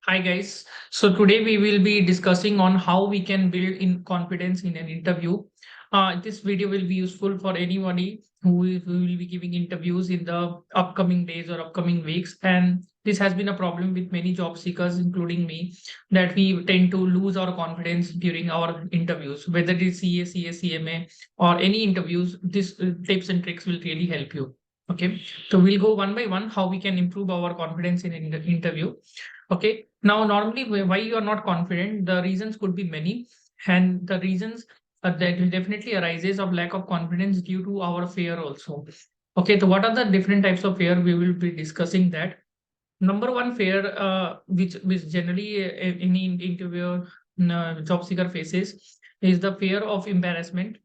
Hi guys. So today we will be discussing on how we can build in confidence in an interview. This video will be useful for anybody who will be giving interviews in the upcoming days or upcoming weeks. And this has been a problem with many job seekers, including me, that we tend to lose our confidence during our interviews, whether it is CA, CMA, or any interviews. This tips and tricks will really help you. Okay, so we'll go one by one how we can improve our confidence in an interview. Okay. Now, normally, why you are not confident, the reasons could be many, and the reasons that will definitely arises of lack of confidence due to our fear also. Okay, so what are the different types of fear? We will be discussing that. Number one fear, which generally any interviewer, job seeker faces, is the fear of embarrassment,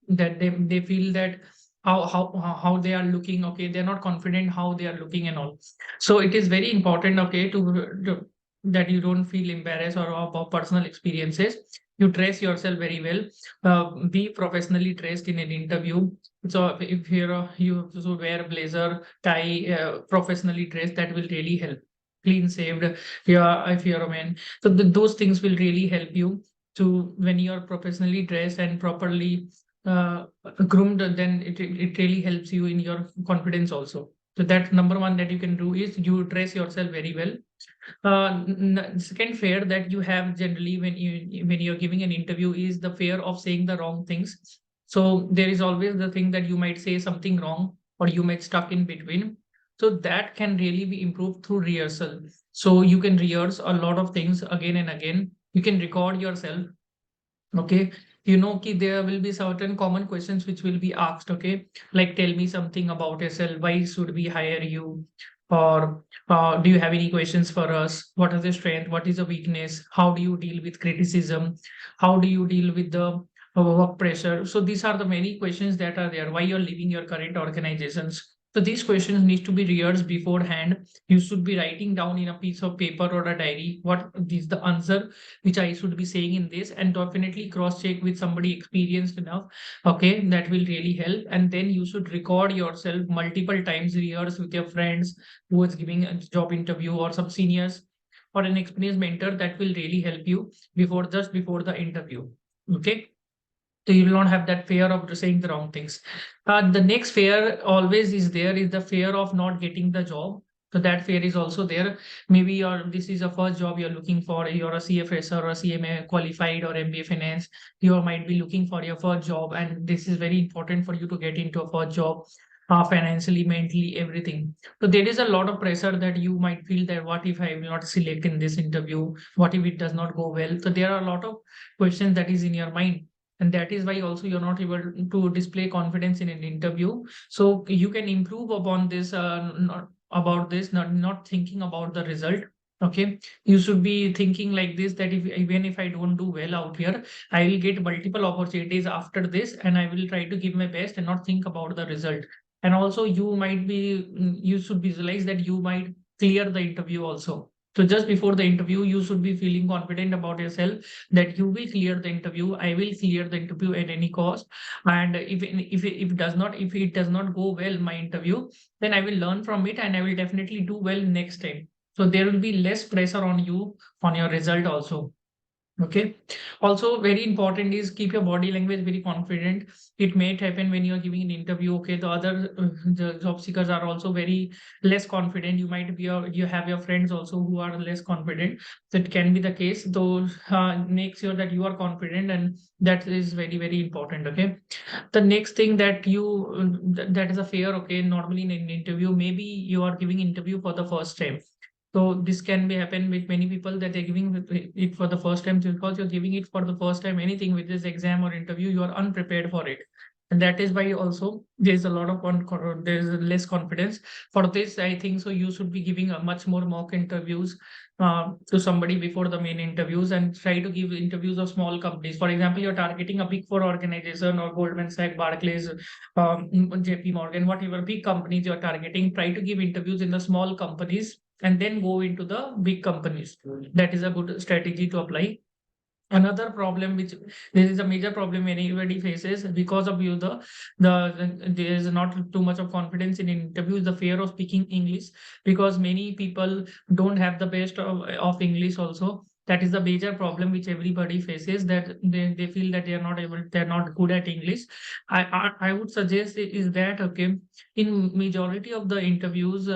that they feel that how they are looking. Okay, they're not confident how they are looking and all. So it is very important, okay, to that you don't feel embarrassed or about personal experiences. You dress yourself very well. Be professionally dressed in an interview. So if you should wear a blazer, tie, professionally dressed, that will really help. Clean saved, yeah, if you're a man. So those things will really help you to when you're professionally dressed and properly uh, groomed, then it really helps you in your confidence also. So that number one that you can do is you dress yourself very well. Second fear that you have generally when you're giving an interview is the fear of saying the wrong things. So there is always the thing that you might say something wrong or you might stuck in between. So that can really be improved through rehearsal. So you can rehearse a lot of things again and again. You can record yourself. Okay, there will be certain common questions which will be asked. Okay, like tell me something about yourself. Why should we hire you? Or do you have any questions for us? What is the strength? What is the weakness? How do you deal with criticism? How do you deal with the work pressure? So these are the many questions that are there. Why you're leaving your current organizations? So these questions need to be rehearsed beforehand. You should be writing down in a piece of paper or a diary what is the answer which I should be saying in this, and definitely cross check with somebody experienced enough. Okay, that will really help. And then you should record yourself multiple times, rehearse with your friends who is giving a job interview or some seniors or an experienced mentor. That will really help you before the interview. Okay. So you will not have that fear of saying the wrong things. The next fear always is there is the fear of not getting the job. So that fear is also there. Maybe this is a first job you're looking for. You're a CFS or a CMA qualified or MBA Finance. You might be looking for your first job, and this is very important for you to get into a first job, financially, mentally, everything. So there is a lot of pressure that you might feel that what if I will not select in this interview? What if it does not go well? So there are a lot of questions that is in your mind, and that is why also you're not able to display confidence in an interview. So you can improve upon this, not about this, not thinking about the result. Okay, you should be thinking like this, that if even if I don't do well out here, I will get multiple opportunities after this, and I will try to give my best and not think about the result. And also you should visualize that you might clear the interview also. So just before the interview, you should be feeling confident about yourself that you will clear the interview. I will clear the interview at any cost. And if it does not go well, my interview, then I will learn from it and I will definitely do well next time. So there will be less pressure on you on your result also. Okay. Also, very important is keep your body language very confident. It may happen when you're giving an interview. Okay, the job seekers are also very less confident. You have your friends also who are less confident. That can be the case. Though make sure that you are confident, and that is very important. Okay. The next thing that is a fear. Okay, normally in an interview, maybe you are giving interview for the first time. So this can be happen with many people that they're giving it for the first time. So because you're giving it for the first time, anything with this exam or interview, you are unprepared for it. And that is why also there's a lot of there's less confidence for this. I think so. You should be giving a much more mock interviews to somebody before the main interviews, and try to give interviews of small companies. For example, you're targeting a big four organization or Goldman Sachs, Barclays, JP Morgan, whatever big companies you're targeting. Try to give interviews in the small companies and then go into the big companies. That is a good strategy to apply. Another problem which this is a major problem anybody faces because of you there is not too much of confidence in interviews, the fear of speaking English, because many people don't have the best of English also. That is the major problem which everybody faces, that they feel that they're not good at English. I would suggest is that okay, in majority of the interviews,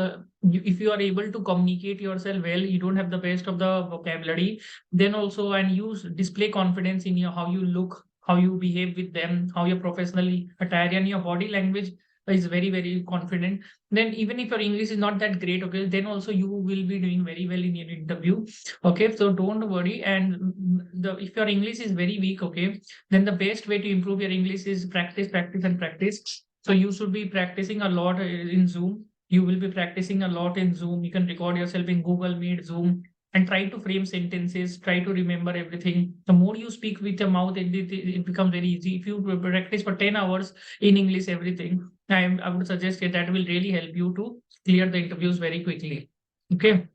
if you are able to communicate yourself well, you don't have the best of the vocabulary, then also, and you display confidence in your how you look, how you behave with them, how your professionally attire, and your body language is very very confident, then even if your English is not that great, okay, then also you will be doing very well in your interview. Okay, so don't worry. And if your English is very weak, okay, then the best way to improve your English is practice, practice, and practice. So you should be practicing a lot in Zoom. You will be practicing a lot in Zoom. You can record yourself in Google Meet, Zoom, and try to frame sentences, try to remember everything. The more you speak with your mouth, it becomes very easy. If you practice for 10 hours in English, everything, I would suggest that will really help you to clear the interviews very quickly. Okay.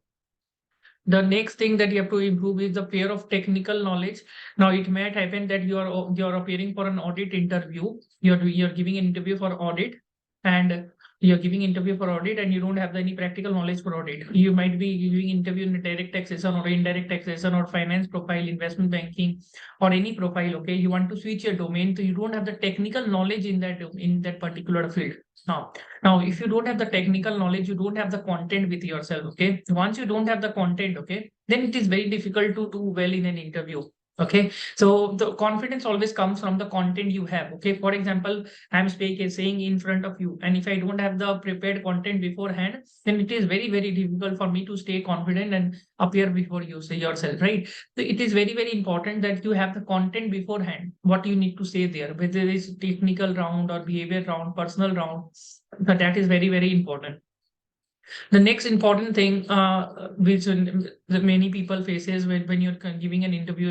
The next thing that you have to improve is the fear of technical knowledge. Now, it might happen that you're appearing for an audit interview. You're giving an interview for audit, and you're giving interview for audit, and you don't have any practical knowledge for audit. You might be giving interview in direct taxation or indirect taxation or finance profile, investment banking, or any profile. Okay, you want to switch your domain, so you don't have the technical knowledge in that particular field. Now, if you don't have the technical knowledge, you don't have the content with yourself. Okay. Once you don't have the content, okay, then it is very difficult to do well in an interview. Okay. So the confidence always comes from the content you have. Okay. For example, I'm saying in front of you, and if I don't have the prepared content beforehand, then it is very, very difficult for me to stay confident and appear before you say yourself, right? So it is very, very important that you have the content beforehand, what you need to say there, whether it is technical round or behavior round, personal round, but that is very, very important. The next important thing, which many people faces when you're giving an interview,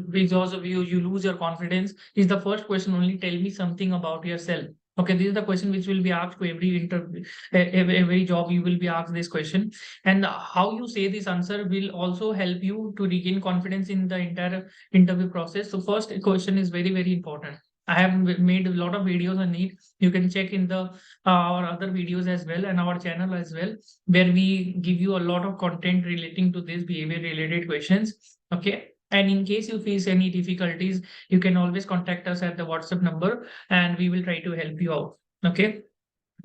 because of you lose your confidence, is the first question only, tell me something about yourself. Okay, this is the question which will be asked to every interview, every job you will be asked this question. And how you say this answer will also help you to regain confidence in the entire interview process. So first question is very, very important. I have made a lot of videos on it. You can check in the our other videos as well and our channel as well, where we give you a lot of content relating to this behavior related questions. Okay. And in case you face any difficulties, you can always contact us at the WhatsApp number and we will try to help you out. Okay.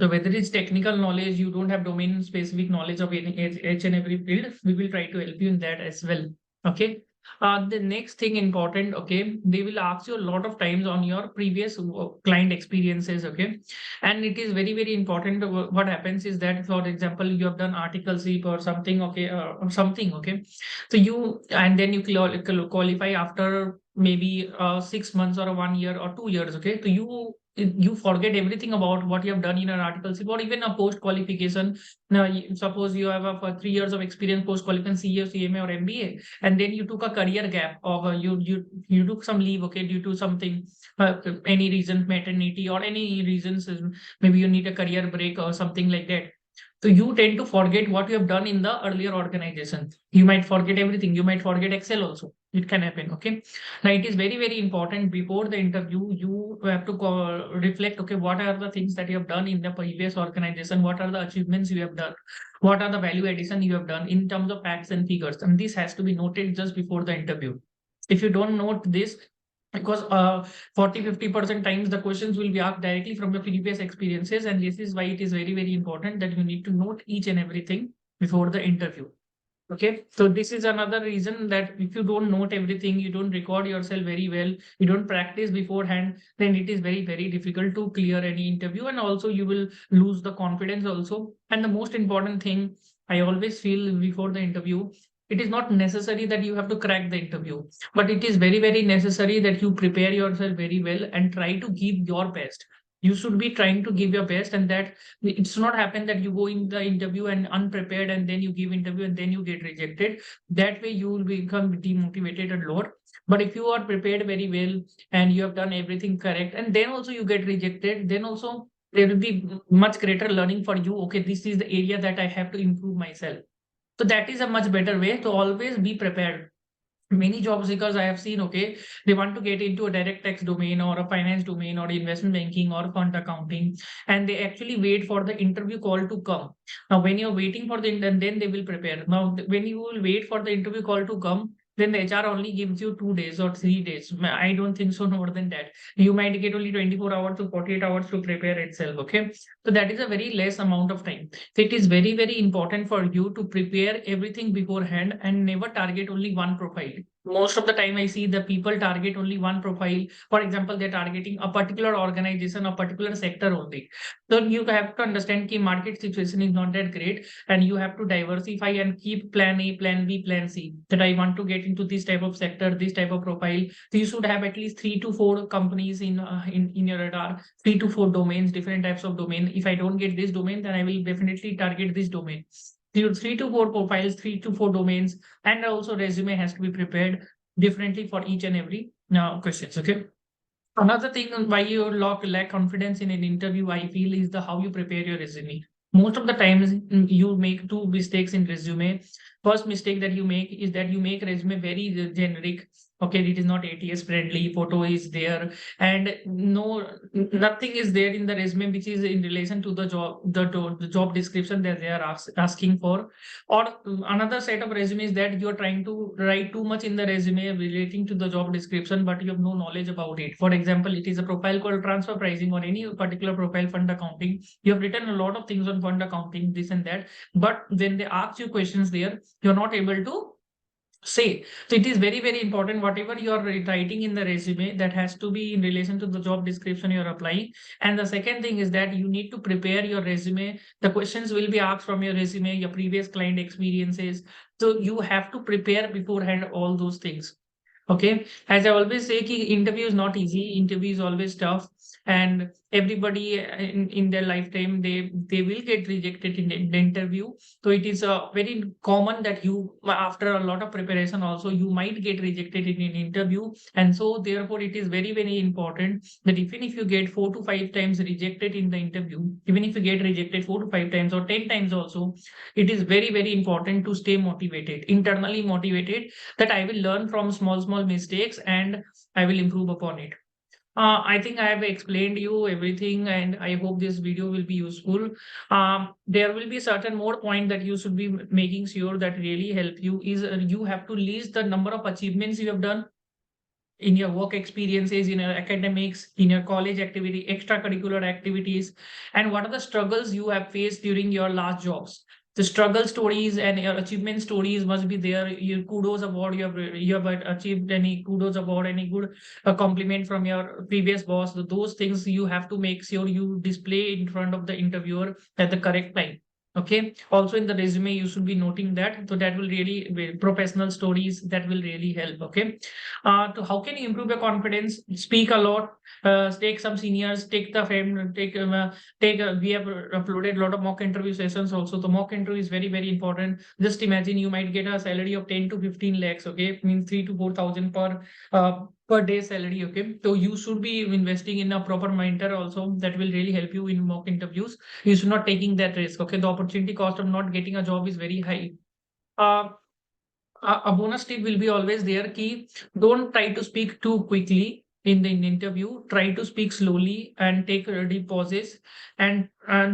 So whether it's technical knowledge, you don't have domain specific knowledge of each and every field, we will try to help you in that as well. Okay. The next thing important, okay, they will ask you a lot of times on your previous client experiences, okay, and it is very very important. What happens is that, for example, you have done articleship or something, okay, or something, okay, so you and then you qualify after maybe 6 months or 1 year or 2 years, okay, so you forget everything about what you have done in an articleship or even a post qualification. Now, suppose you have a 3 years of experience post qualification, CA, CMA, or MBA, and then you took a career gap of you took some leave, okay, due to something, any reason, maternity or any reasons, maybe you need a career break or something like that. So you tend to forget what you have done in the earlier organization. You might forget everything. You might forget Excel also. It can happen. Okay. Now it is very, very important before the interview, you have to reflect, okay, what are the things that you have done in the previous organization? What are the achievements you have done? What are the value addition you have done in terms of facts and figures? And this has to be noted just before the interview. If you don't note this, because 40-50% times the questions will be asked directly from your previous experiences, and this is why it is very very important that you need to note each and everything before the interview. Okay, so this is another reason that if you don't note everything, you don't record yourself very well, you don't practice beforehand, then it is very very difficult to clear any interview, and also you will lose the confidence also. And the most important thing I always feel before the interview, it is not necessary that you have to crack the interview, but it is very very necessary that you prepare yourself very well and try to give your best. You should be trying to give your best, and that it's not happen that you go in the interview and unprepared and then you give interview and then you get rejected. That way you will become demotivated a lot. But if you are prepared very well and you have done everything correct and then also you get rejected, then also there will be much greater learning for you. Okay, this is the area that I have to improve myself. So that is a much better way to always be prepared. Many job seekers I have seen, okay, they want to get into a direct tax domain or a finance domain or investment banking or fund accounting, and they actually wait for the interview call to come. Now, when you're waiting for the then they will prepare. Now, when you will wait for the interview call to come, then the HR only gives you 2 days or 3 days. I don't think so more than that. You might get only 24 hours to 48 hours to prepare itself. Okay. So that is a very less amount of time. So it is very, very important for you to prepare everything beforehand and never target only one profile. Most of the time I see the people target only one profile. For example, they're targeting a particular organization, a particular sector only. So you have to understand that market situation is not that great, and you have to diversify and keep plan A, plan B, plan C, that I want to get into this type of sector, this type of profile. So you should have at least 3 to 4 companies in your radar, 3 to 4 domains, different types of domain. If I don't get this domain, then I will definitely target this domain. 3 to 4 profiles, 3 to 4 domains, and also resume has to be prepared differently for each and every questions. Okay. Another thing why you lack confidence in an interview, I feel, is the how you prepare your resume. Most of the times you make two mistakes in resume. First mistake that you make is that you make resume very generic. Okay, it is not ATS friendly. Photo is there, and nothing is there in the resume which is in relation to the job, the job description that they are asking for. Or another set of resumes that you are trying to write too much in the resume relating to the job description, but you have no knowledge about it. For example, it is a profile called transfer pricing or any particular profile fund accounting. You have written a lot of things on fund accounting, this and that, but when they ask you questions there, you're not able to say. So it is very, very important, whatever you are writing in the resume, that has to be in relation to the job description you're applying. And the second thing is that you need to prepare your resume. The questions will be asked from your resume, your previous client experiences. So you have to prepare beforehand all those things. Okay. As I always say, ki interview is not easy. Interview is always tough. And everybody in their lifetime, they will get rejected in the interview. So it is very common that you, after a lot of preparation also, you might get rejected in an interview. And so therefore, it is very, very important that even if you get 4 to 5 times rejected in the interview, even if you get rejected 4 to 5 times or 10 times also, it is very, very important to stay motivated, internally motivated, that I will learn from small, small mistakes and I will improve upon it. I think I have explained you everything, and I hope this video will be useful. There will be certain more point that you should be making sure that really help you is you have to list the number of achievements you have done in your work experiences, in your academics, in your college activity, extracurricular activities, and what are the struggles you have faced during your last jobs. The struggle stories and your achievement stories must be there. Your kudos award you have achieved, any kudos award, any good compliment from your previous boss. Those things you have to make sure you display in front of the interviewer at the correct time. Okay. Also in the resume, you should be noting that. So that will really be professional stories that will really help. Okay. To how can you improve your confidence? Speak a lot. Take some seniors. Take the fame. Take. We have uploaded a lot of mock interview sessions. Also, the mock interview is very, very important. Just imagine you might get a salary of 10 to 15 lakhs. Okay, it means 3 to 4 thousand per day salary. Okay, so you should be investing in a proper mentor also. That will really help you in mock interviews. You should not taking that risk. Okay, the opportunity cost of not getting a job is very high. Uh, a bonus tip will be always there, key. Don't try to speak too quickly in the interview. Try to speak slowly and take deep pauses, and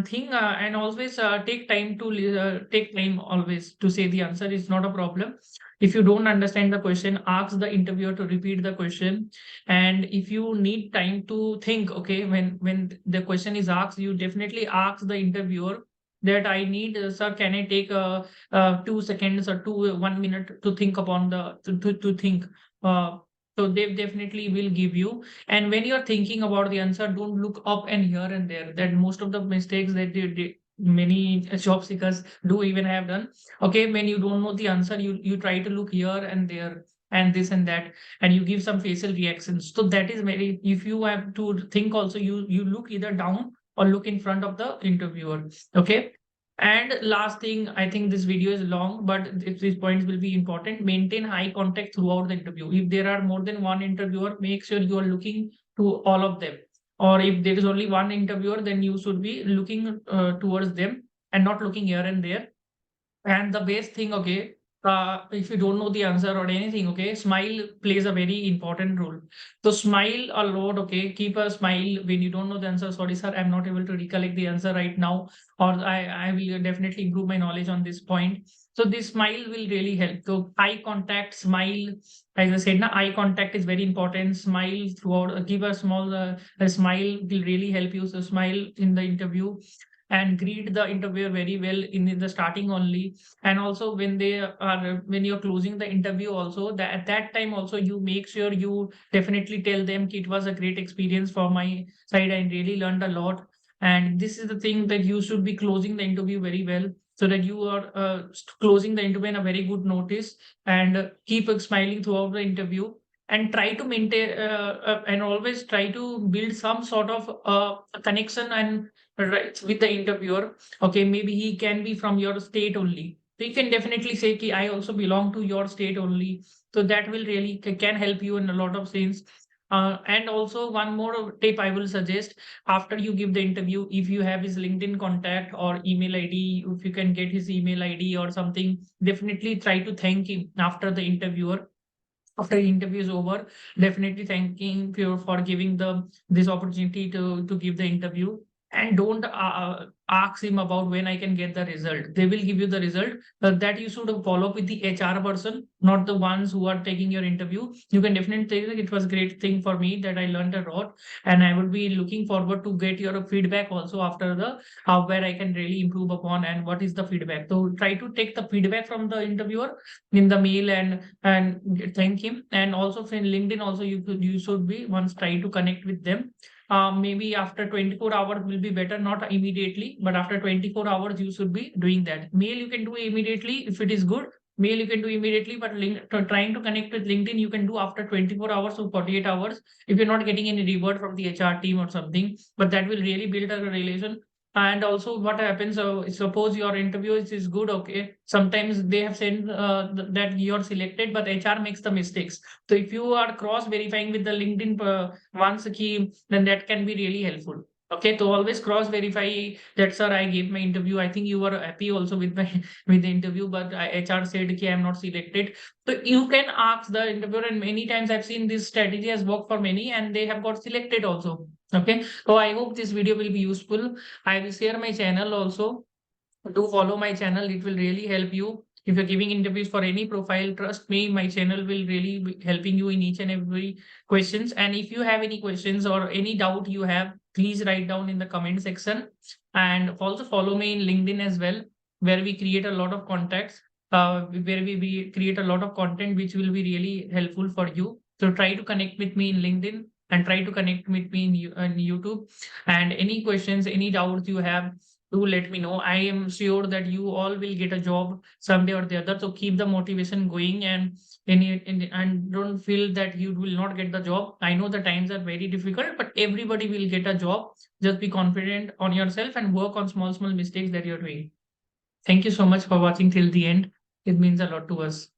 think, and always take time to take time always to say the answer. Is not a problem. If you don't understand the question, ask the interviewer to repeat the question. And if you need time to think, okay, when the question is asked, you definitely ask the interviewer that I need, sir, can I take 2 seconds or 1 minute to think upon to think. Uh, so they definitely will give you. And when you're thinking about the answer, don't look up and here and there. That most of the mistakes that many job seekers do even have done. Okay, when you don't know the answer, you try to look here and there and this and that, and you give some facial reactions. So that is very. If you have to think also, you look either down or look in front of the interviewer. Okay. And last thing, I think this video is long, but these points will be important. Maintain eye contact throughout the interview. If there are more than one interviewer, make sure you are looking to all of them. Or if there is only one interviewer, then you should be looking towards them and not looking here and there. And the best thing, okay, if you don't know the answer or anything, okay, smile plays a very important role. So smile a lot, okay, keep a smile when you don't know the answer. Sorry, sir, I'm not able to recollect the answer right now, or I will definitely improve my knowledge on this point. So this smile will really help. So eye contact, smile, as I said, na, eye contact is very important. Smile throughout, give a small a smile will really help you. So smile in the interview and greet the interviewer very well in the starting only. And also when they are, when you're closing the interview also, that at that time also you make sure you definitely tell them it was a great experience for my side, I really learned a lot. And this is the thing that you should be closing the interview very well, so that you are closing the interview in a very good notice. And keep smiling throughout the interview, and try to maintain and always try to build some sort of connection and right with the interviewer. Okay, maybe he can be from your state only, so you can definitely say ki, I also belong to your state only. So that will really can help you in a lot of things. And also one more tip I will suggest: after you give the interview, if you have his LinkedIn contact or email ID, if you can get his email ID or something, definitely try to thank him after the interviewer. After the interview is over, definitely thanking you for giving the this opportunity to give the interview. And don't ask him about when I can get the result. They will give you the result. That you should follow up with the HR person, not the ones who are taking your interview. You can definitely say that it was a great thing for me, that I learned a lot, and I would be looking forward to get your feedback also after the where I can really improve upon and what is the feedback. So try to take the feedback from the interviewer in the mail, and thank him. And also in LinkedIn also, you should be once try to connect with them. Maybe after 24 hours will be better, not immediately, but after 24 hours you should be doing that. Mail you can do immediately if it is good. Mail you can do immediately, but trying to connect with LinkedIn you can do after 24 hours or 48 hours, if you're not getting any reward from the HR team or something. But that will really build a relation. And also what happens, suppose your interview is good, okay, sometimes they have said that you're selected, but HR makes the mistakes. So if you are cross verifying with the LinkedIn once key, then that can be really helpful. Okay, so always cross verify that, sir, I gave my interview, I think you were happy also with my with the interview, but HR said ki I'm not selected. So you can ask the interviewer, and many times I've seen this strategy has worked for many, and they have got selected also. Okay, so I hope this video will be useful. I will share my channel also. Do follow my channel. It will really help you. If you're giving interviews for any profile, trust me, my channel will really be helping you in each and every questions. And if you have any questions or any doubt you have, please write down in the comment section. And also follow me in LinkedIn as well, where we create a lot of contacts, where we create a lot of content which will be really helpful for you. So try to connect with me in LinkedIn, and try to connect with me in YouTube. And any questions, any doubts you have, do let me know. I am sure that you all will get a job someday or the other. So keep the motivation going, and don't feel that you will not get the job. I know the times are very difficult, but everybody will get a job. Just be confident on yourself and work on small mistakes that you're doing. Thank you so much for watching till the end. It means a lot to us.